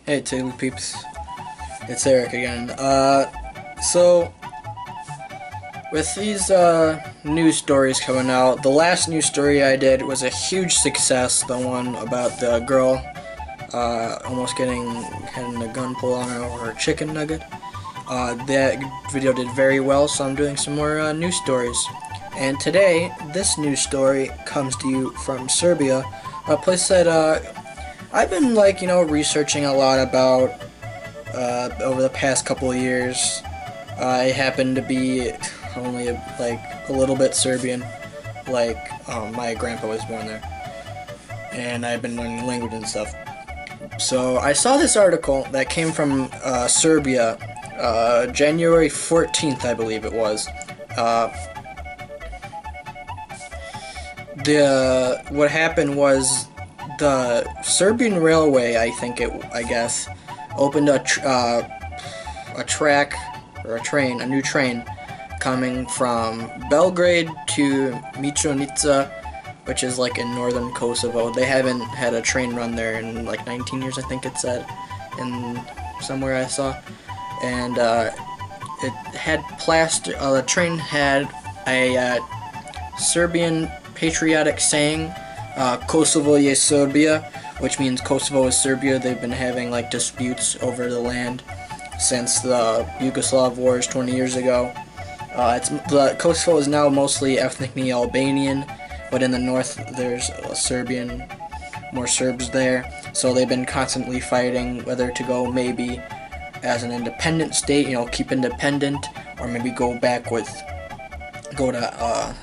Hey Taylor peeps, it's Eric again. So with these news stories coming out, the last news story I did was a huge success. The one about the girl almost having a gun pulled on her over her chicken nugget. That video did very well, so I'm doing some more news stories. And today, this news story comes to you from Serbia, a place that I've been researching a lot about over the past couple of years. I happen to be only a little bit Serbian, my grandpa was born there, and I've been learning language and stuff. So I saw this article that came from Serbia, January 14th, I believe it was. What happened was the Serbian Railway, I guess, opened a new train coming from Belgrade to Mitrovica, which is in northern Kosovo. They haven't had a train run there in 19 years, I think it said, in somewhere I saw. And it had the train had a Serbian patriotic saying, Kosovo je Serbia, which means Kosovo is Serbia. They've been having disputes over the land since the Yugoslav wars 20 years ago. Kosovo is now mostly ethnically Albanian, but in the north there's more Serbs there. So they've been constantly fighting whether to go maybe as an independent state, keep independent, or maybe go to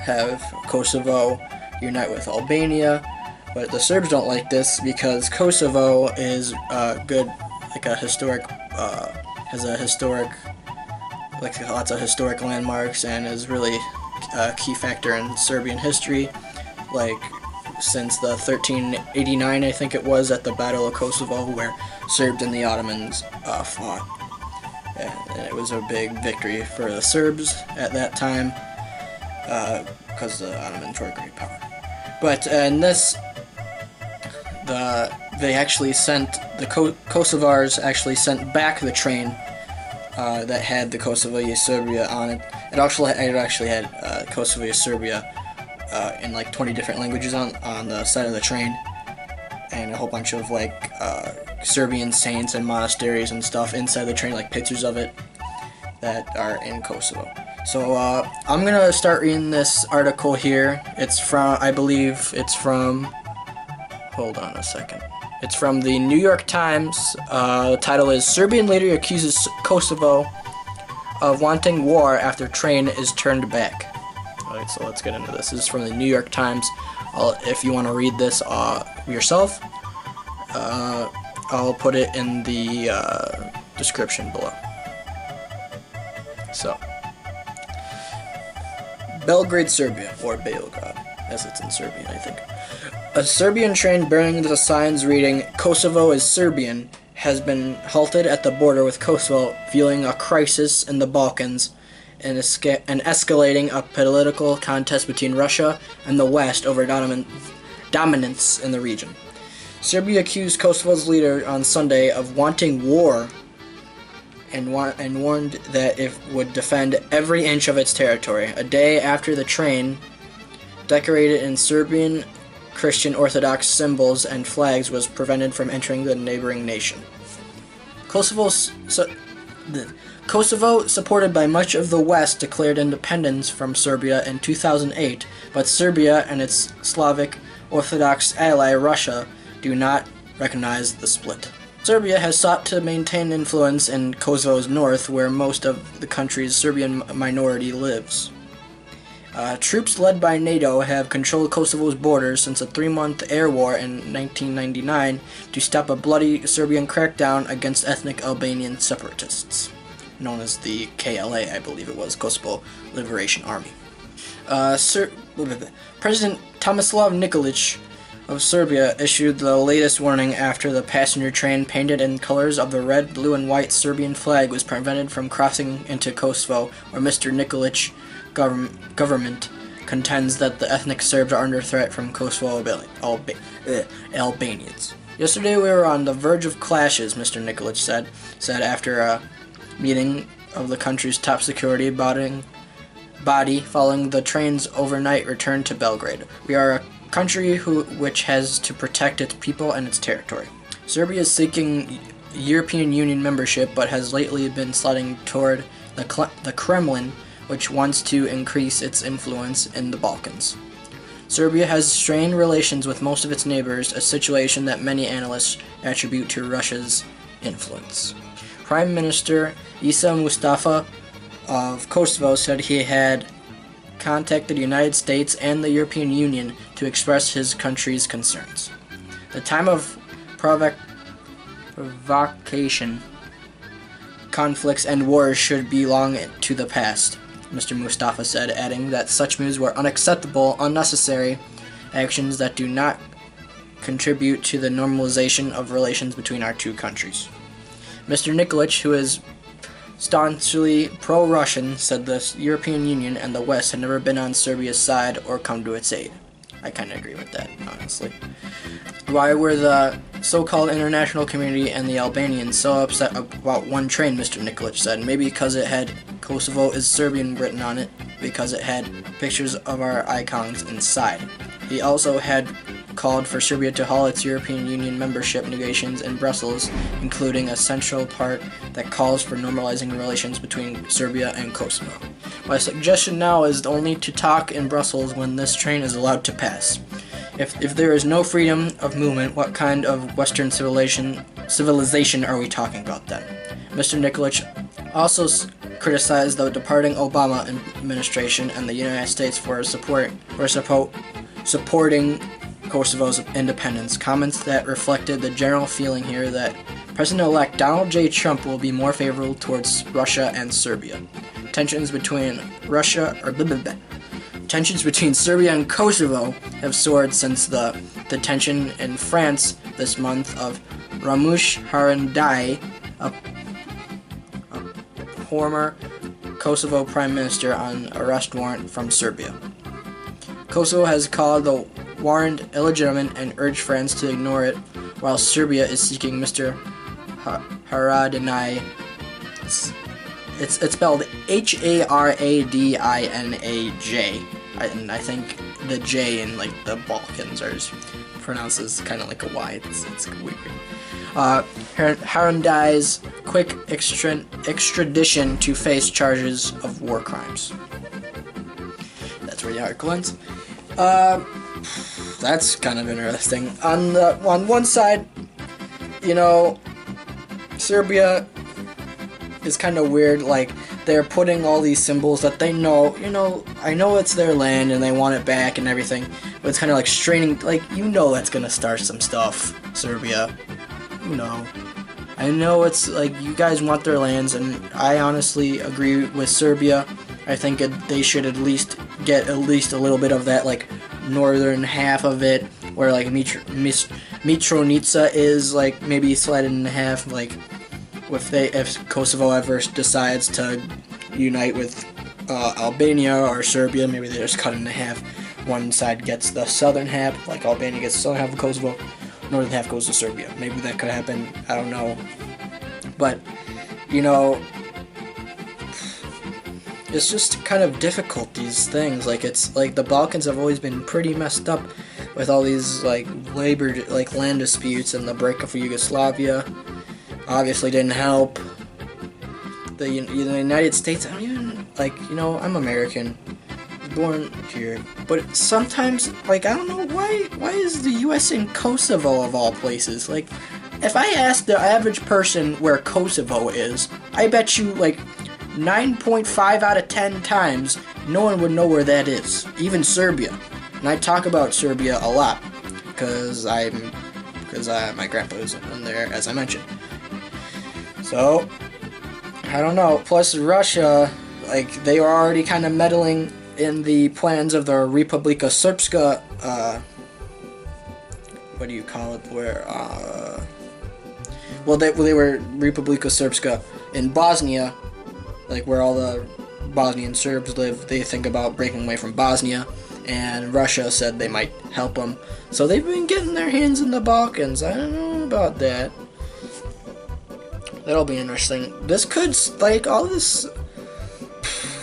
have Kosovo unite with Albania. But the Serbs don't like this because Kosovo is good, lots of historic landmarks, and is really a key factor in Serbian history. Since the 1389, I think it was, at the Battle of Kosovo, where Serbs and the Ottomans fought. And it was a big victory for the Serbs at that time, because the Ottomans were a great power. But in this, they actually sent, the Kosovars actually sent back the train that had the Kosovo je Serbia on it. It actually had Kosovo je Serbia in 20 different languages on the side of the train, and a whole bunch of Serbian saints and monasteries and stuff inside the train, pictures of it that are in Kosovo. So I'm gonna start reading this article here. I believe it's from, hold on a second. It's from the New York Times. The title is Serbian Leader Accuses Kosovo of Wanting War After Train is Turned Back. Alright, so let's get into this. This is from the New York Times. If you want to read this yourself, I'll put it in the description below. So, Belgrade, Serbia, or Beograd, as it's in Serbian, I think. A Serbian train bearing the signs reading, Kosovo is Serbian, has been halted at the border with Kosovo, fueling a crisis in the Balkans and escalating a political contest between Russia and the West over dominance in the region. Serbia accused Kosovo's leader on Sunday of wanting war and warned that it would defend every inch of its territory, a day after the train, decorated in Serbian Christian Orthodox symbols and flags, was prevented from entering the neighboring nation. Kosovo, supported by much of the West, declared independence from Serbia in 2008, but Serbia and its Slavic Orthodox ally Russia do not recognize the split. Serbia has sought to maintain influence in Kosovo's north, where most of the country's Serbian minority lives. Troops led by NATO have controlled Kosovo's borders since a 3-month air war in 1999 to stop a bloody Serbian crackdown against ethnic Albanian separatists, known as the KLA, I believe it was, Kosovo Liberation Army. President Tomislav Nikolic of Serbia issued the latest warning after the passenger train painted in colors of the red, blue, and white Serbian flag was prevented from crossing into Kosovo, where Mr. Nikolic government contends that the ethnic Serbs are under threat from Kosovo Albanians. Yesterday we were on the verge of clashes, Mr. Nikolic said after a meeting of the country's top security body following the train's overnight return to Belgrade. We are a country which has to protect its people and its territory. Serbia is seeking European Union membership but has lately been sliding toward the Kremlin, which wants to increase its influence in the Balkans. Serbia has strained relations with most of its neighbors, a situation that many analysts attribute to Russia's influence. Prime Minister Isa Mustafa of Kosovo said he had contacted the United States and the European Union to express his country's concerns. The time of provocation, conflicts, and wars should belong to the past, Mr. Mustafa said, adding that such moves were unacceptable, unnecessary actions that do not contribute to the normalization of relations between our two countries. Mr. Nikolic, who is staunchly pro-Russian, said the European Union and the West had never been on Serbia's side or come to its aid. I kind of agree with that, honestly. Why were the so-called international community and the Albanians so upset about one train, Mr. Nikolic said? Maybe because it had Kosovo is Serbian written on it, because it had pictures of our icons inside. He also had called for Serbia to halt its European Union membership negotiations in Brussels, including a central part that calls for normalizing relations between Serbia and Kosovo. My suggestion now is only to talk in Brussels when this train is allowed to pass. If there is no freedom of movement, what kind of Western civilization are we talking about then? Mr. Nikolic also criticized the departing Obama administration and the United States for supporting Kosovo's independence, comments that reflected the general feeling here that President-elect Donald J. Trump will be more favorable towards Russia and Serbia. Tensions between Serbia and Kosovo have soared since the detention in France this month of Ramush Haradinaj, a former Kosovo prime minister, on arrest warrant from Serbia. Kosovo has called the warrant illegitimate and urged France to ignore it, while Serbia is seeking Mr. Haradinaj. It's spelled Haradinaj, and I think the J in like the Balkans are pronounced as kind of like a Y. It's weird. Haradinaj's quick extradition to face charges of war crimes. That's where the article ends. That's kind of interesting. On one side, Serbia is kind of weird. Like, they're putting all these symbols that they know. I know it's their land and they want it back and everything, but it's kind of like straining. Like, that's gonna start some stuff, Serbia. I know it's like you guys want their lands, and I honestly agree with Serbia. I think they should at least get a little bit of that, like, northern half of it, where like Mitrovica is, like, maybe slighted in half. Like, if Kosovo ever decides to unite with Albania or Serbia, maybe they just cut it in half. One side gets the southern half, like Albania gets the southern half of Kosovo, northern half goes to Serbia. Maybe that could happen, I don't know. But, it's just kind of difficult, these things. Like, it's like the Balkans have always been pretty messed up with all these, like, land disputes, and the breakup of Yugoslavia obviously didn't help. The United States, I'm American, born here, but sometimes, like, I don't know why is the U.S. in Kosovo of all places? Like, if I asked the average person where Kosovo is, I bet you, like, 9.5 out of 10 times, no one would know where that is, even Serbia. And I talk about Serbia a lot, because my grandpa is in there, as I mentioned. So, I don't know. Plus, Russia, like, they are already kind of meddling in the plans of the Republika Srpska, what do you call it, where, they were Republika Srpska in Bosnia, like, where all the Bosnian Serbs live. They think about breaking away from Bosnia, and Russia said they might help them. So they've been getting their hands in the Balkans. I don't know about that. That'll be interesting. This could, like, all this,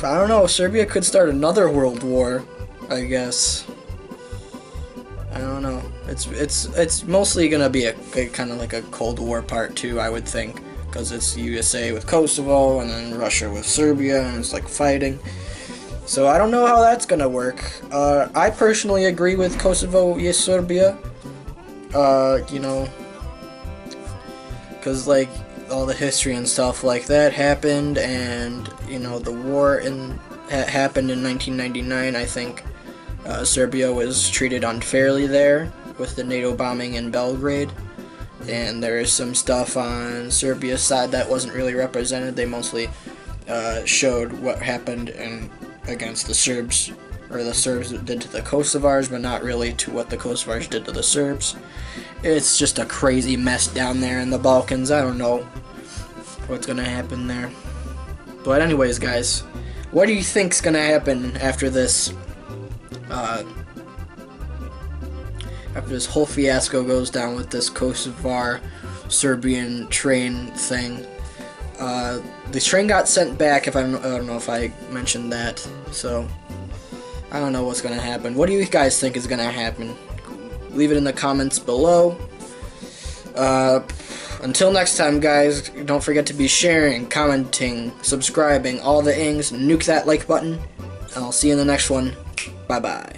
I don't know, Serbia could start another world war, I guess. I don't know. It's mostly gonna be a kind of like a Cold War part 2, I would think, because it's USA with Kosovo and then Russia with Serbia, and it's like fighting. So I don't know how that's gonna work. I personally agree with Kosovo, yes, Serbia. You know, because like all the history and stuff like that happened, and you know the war happened in 1999. I think Serbia was treated unfairly there with the NATO bombing in Belgrade, and there is some stuff on Serbia's side that wasn't really represented. They mostly showed what happened against the Serbs, or the Serbs did to the Kosovars, but not really to what the Kosovars did to the Serbs. It's just a crazy mess down there in the Balkans. I don't know what's gonna happen there. But anyways, guys, what do you think's gonna happen after this whole fiasco goes down with this Kosovar Serbian train thing? The train got sent back. I don't know if I mentioned that, so I don't know what's gonna happen. What do you guys think is gonna happen? Leave it in the comments below. Until next time, guys, don't forget to be sharing, commenting, subscribing, all the ings. Nuke that like button, and I'll see you in the next one. Bye bye.